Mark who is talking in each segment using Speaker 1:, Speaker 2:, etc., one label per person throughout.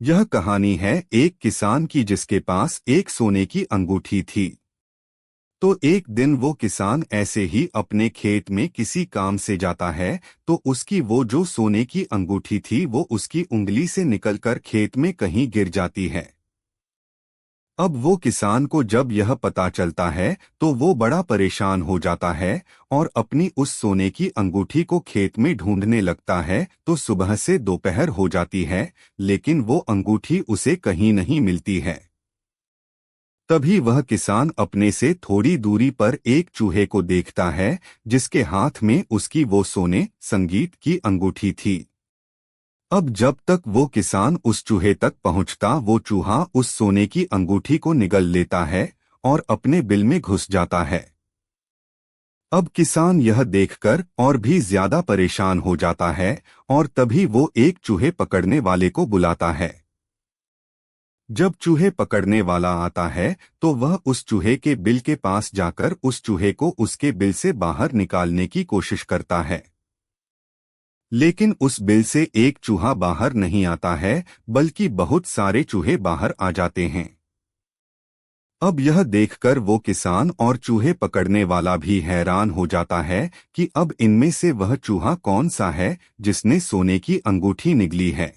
Speaker 1: यह कहानी है एक किसान की जिसके पास एक सोने की अंगूठी थी। तो एक दिन वो किसान ऐसे ही अपने खेत में किसी काम से जाता है तो उसकी वो जो सोने की अंगूठी थी वो उसकी उंगली से निकलकर खेत में कहीं गिर जाती है। अब वो किसान को जब यह पता चलता है तो वो बड़ा परेशान हो जाता है और अपनी उस सोने की अंगूठी को खेत में ढूंढने लगता है। तो सुबह से दोपहर हो जाती है लेकिन वो अंगूठी उसे कहीं नहीं मिलती है। तभी वह किसान अपने से थोड़ी दूरी पर एक चूहे को देखता है जिसके हाथ में उसकी वो सोने संगीत की अंगूठी थी। अब जब तक वो किसान उस चूहे तक पहुंचता वो चूहा उस सोने की अंगूठी को निगल लेता है और अपने बिल में घुस जाता है। अब किसान यह देखकर और भी ज्यादा परेशान हो जाता है और तभी वो एक चूहे पकड़ने वाले को बुलाता है। जब चूहे पकड़ने वाला आता है तो वह उस चूहे के बिल के पास जाकर उस चूहे को उसके बिल से बाहर निकालने की कोशिश करता है। लेकिन उस बिल से एक चूहा बाहर नहीं आता है बल्कि बहुत सारे चूहे बाहर आ जाते हैं। अब यह देखकर वो किसान और चूहे पकड़ने वाला भी हैरान हो जाता है कि अब इनमें से वह चूहा कौन सा है जिसने सोने की अंगूठी निगली है।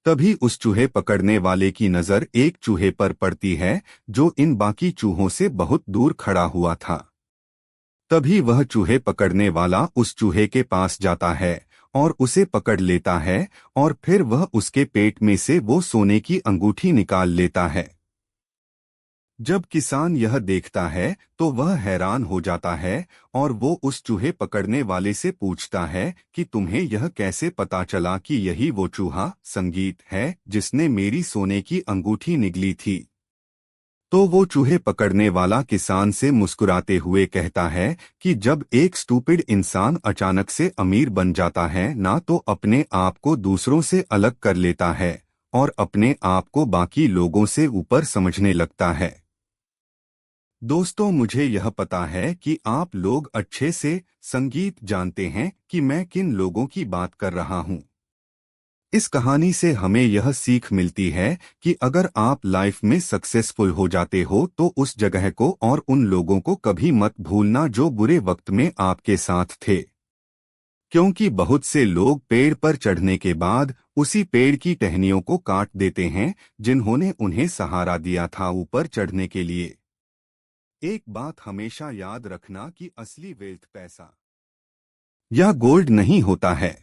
Speaker 1: तभी उस चूहे पकड़ने वाले की नजर एक चूहे पर पड़ती है जो इन बाकी चूहों से बहुत दूर खड़ा हुआ था। तभी वह चूहे पकड़ने वाला उस चूहे के पास जाता है और उसे पकड़ लेता है और फिर वह उसके पेट में से वो सोने की अंगूठी निकाल लेता है। जब किसान यह देखता है तो वह हैरान हो जाता है और वो उस चूहे पकड़ने वाले से पूछता है कि तुम्हें यह कैसे पता चला कि यही वो चूहा संगीत है जिसने मेरी सोने की अंगूठी निगली थी। तो वो चूहे पकड़ने वाला किसान से मुस्कुराते हुए कहता है कि जब एक स्टूपिड इंसान अचानक से अमीर बन जाता है ना तो अपने आप को दूसरों से अलग कर लेता है और अपने आप को बाकी लोगों से ऊपर समझने लगता है। दोस्तों, मुझे यह पता है कि आप लोग अच्छे से संगीत जानते हैं कि मैं किन लोगों की बात कर रहा हूँ। इस कहानी से हमें यह सीख मिलती है कि अगर आप लाइफ में सक्सेसफुल हो जाते हो तो उस जगह को और उन लोगों को कभी मत भूलना जो बुरे वक्त में आपके साथ थे। क्योंकि बहुत से लोग पेड़ पर चढ़ने के बाद उसी पेड़ की टहनियों को काट देते हैं जिन्होंने उन्हें सहारा दिया था ऊपर चढ़ने के लिए। एक बात हमेशा याद रखना कि असली वेल्थ पैसा या गोल्ड नहीं होता है।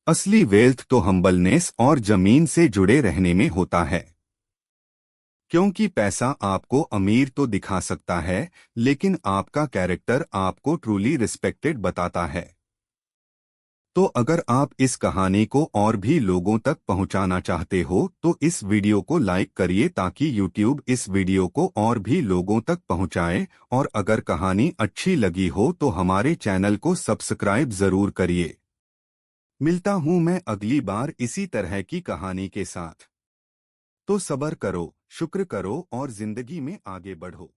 Speaker 1: असली वेल्थ तो हम्बलनेस और जमीन से जुड़े रहने में होता है। क्योंकि पैसा आपको अमीर तो दिखा सकता है लेकिन आपका कैरेक्टर आपको ट्रूली रिस्पेक्टेड बताता है। तो अगर आप इस कहानी को और भी लोगों तक पहुंचाना चाहते हो तो इस वीडियो को लाइक करिए ताकि YouTube इस वीडियो को और भी लोगों तक पहुंचाए। और अगर कहानी अच्छी लगी हो तो हमारे चैनल को सब्सक्राइब जरूर करिए। मिलता हूं मैं अगली बार इसी तरह की कहानी के साथ। तो सब्र करो, शुक्र करो और जिंदगी में आगे बढ़ो।